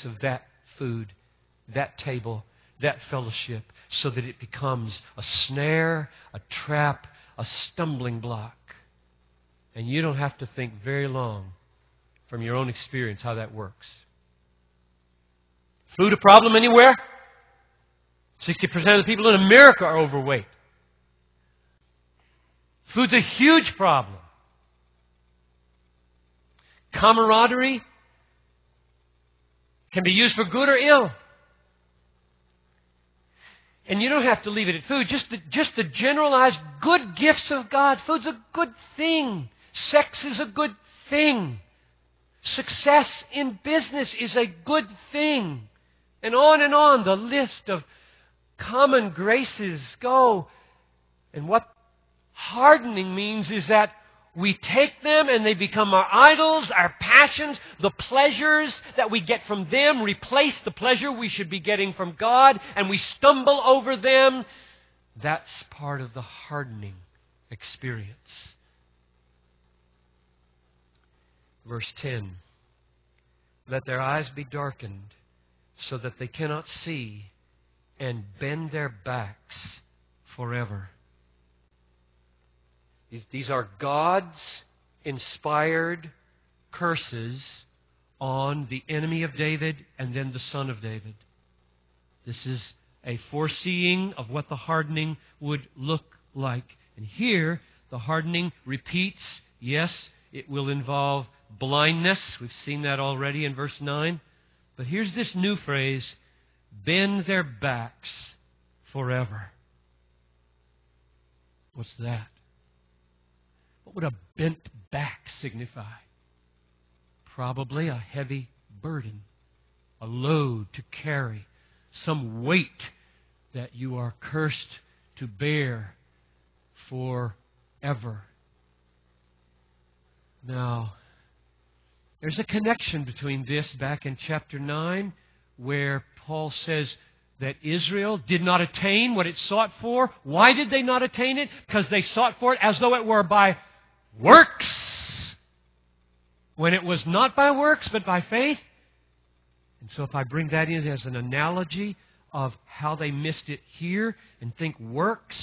of that food, that table, that fellowship, so that it becomes a snare, a trap, a stumbling block. And you don't have to think very long from your own experience how that works. Food a problem anywhere? 60% of the people in America are overweight. Food's a huge problem. Camaraderie can be used for good or ill. And you don't have to leave it at food. Just the generalized good gifts of God. Food's a good thing. Sex is a good thing. Success in business is a good thing. And on the list of common graces go. And what hardening means is that we take them and they become our idols, our passions, the pleasures that we get from them replace the pleasure we should be getting from God, and we stumble over them. That's part of the hardening experience. Verse 10. Let their eyes be darkened so that they cannot see, and bend their backs forever. These are God's inspired curses on the enemy of David and then the son of David. This is a foreseeing of what the hardening would look like. And here, the hardening repeats. Yes, it will involve blindness. We've seen that already in verse 9. But here's this new phrase, bend their backs forever. What's that? What would a bent back signify? Probably a heavy burden, a load to carry, some weight that you are cursed to bear forever. Now, there's a connection between this back in chapter 9, where Paul says that Israel did not attain what it sought for. Why did they not attain it? Because they sought for it as though it were by works, when it was not by works, but by faith. And so if I bring that in as an analogy of how they missed it here and think works,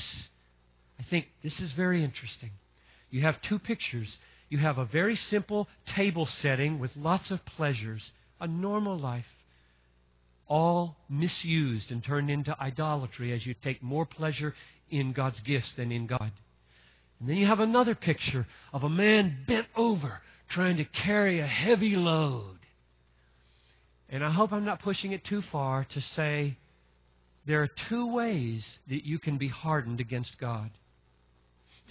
I think this is very interesting. You have two pictures. You have a very simple table setting with lots of pleasures, a normal life, all misused and turned into idolatry as you take more pleasure in God's gifts than in God. And then you have another picture of a man bent over trying to carry a heavy load. And I hope I'm not pushing it too far to say there are two ways that you can be hardened against God.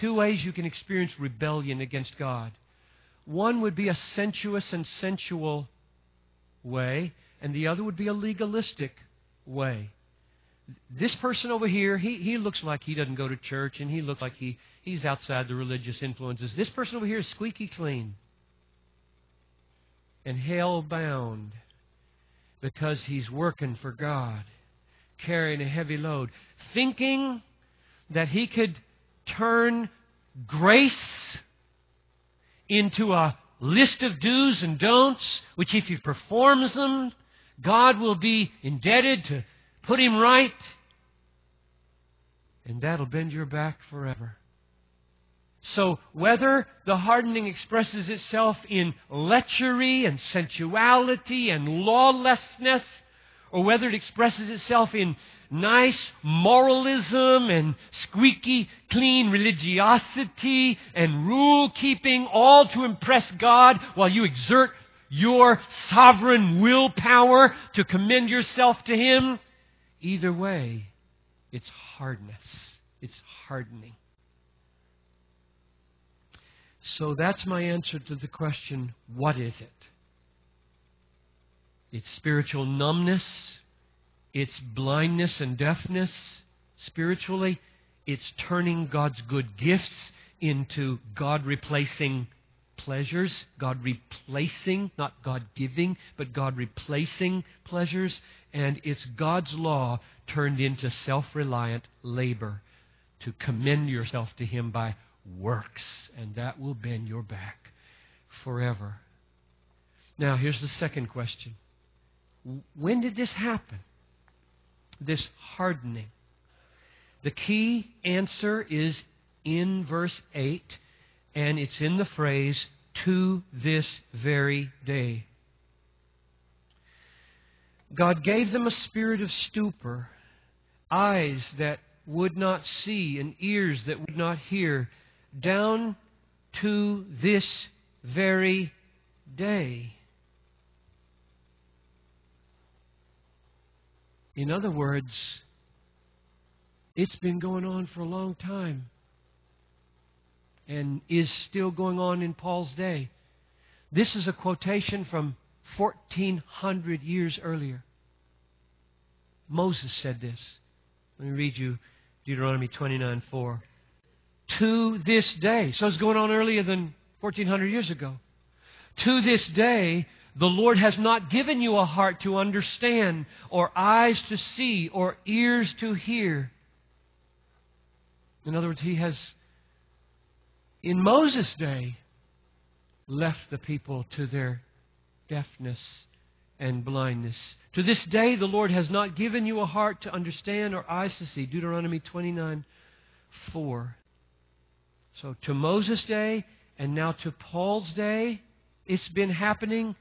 Two ways you can experience rebellion against God. One would be a sensuous and sensual way, and the other would be a legalistic way. This person over here, he looks like he doesn't go to church, and he looks like he's outside the religious influences. This person over here is squeaky clean and hell-bound because he's working for God, carrying a heavy load, thinking that he could turn grace into a list of do's and don'ts, which if he performs them, God will be indebted to put him right, and that'll bend your back forever. So whether the hardening expresses itself in lechery and sensuality and lawlessness, or whether it expresses itself in nice moralism and squeaky clean religiosity and rule-keeping, all to impress God while you exert your sovereign willpower to commend yourself to Him, either way, it's hardness. It's hardening. So that's my answer to the question, what is it? It's spiritual numbness. It's blindness and deafness. Spiritually, it's turning God's good gifts into God-replacing pleasures. God replacing, not God giving, but God replacing pleasures. And it's God's law turned into self-reliant labor to commend yourself to Him by works. And that will bend your back forever. Now, here's the second question. When did this happen? This hardening. The key answer is in verse 8, and it's in the phrase, to this very day. God gave them a spirit of stupor, eyes that would not see and ears that would not hear, down to this very day. In other words, it's been going on for a long time and is still going on in Paul's day. This is a quotation from 1,400 years earlier. Moses said this. Let me read you Deuteronomy 29:4. To this day. So it's going on earlier than 1,400 years ago. To this day, the Lord has not given you a heart to understand, or eyes to see, or ears to hear. In other words, He has, in Moses' day, left the people to their deafness and blindness. To this day, the Lord has not given you a heart to understand or eyes to see. Deuteronomy 29:4. So to Moses' day and now to Paul's day, it's been happening.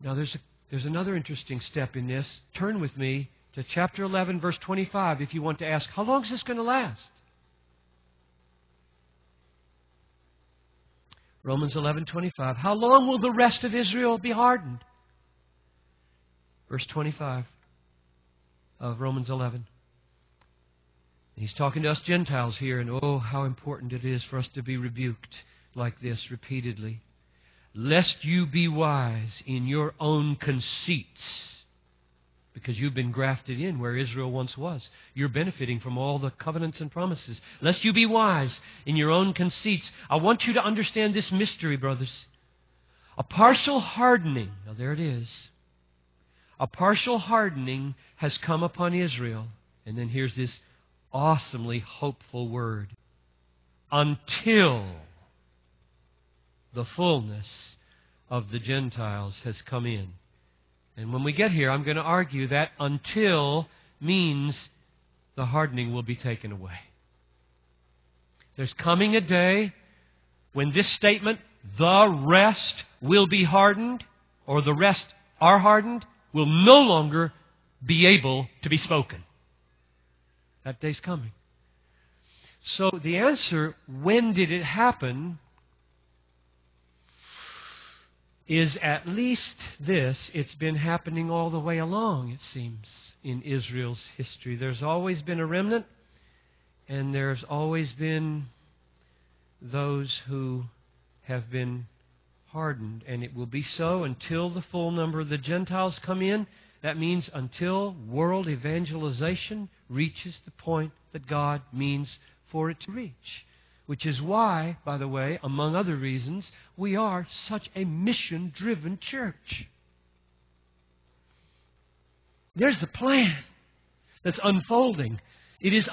Now there's another interesting step in this. Turn with me to chapter 11, verse 25, if you want to ask, how long is this going to last? Romans 11:25. How long will the rest of Israel be hardened? Verse 25 of Romans 11. He's talking to us Gentiles here, and oh, how important it is for us to be rebuked like this repeatedly. Lest you be wise in your own conceits, because you've been grafted in where Israel once was. You're benefiting from all the covenants and promises. Lest you be wise in your own conceits. I want you to understand this mystery, brothers. A partial hardening, now there it is. A partial hardening has come upon Israel. And then here's this awesomely hopeful word. Until the fullness of the Gentiles has come in. And when we get here, I'm going to argue that until means the hardening will be taken away. There's coming a day when this statement, the rest will be hardened, or the rest are hardened, will no longer be able to be spoken. That day's coming. So the answer, when did it happen, is at least this. It's been happening all the way along, it seems, in Israel's history. There's always been a remnant, and there's always been those who have been hardened. And it will be so until the full number of the Gentiles come in. That means until world evangelization reaches the point that God means for it to reach. Which is why, by the way, among other reasons, we are such a mission-driven church. There's the plan that's unfolding. It is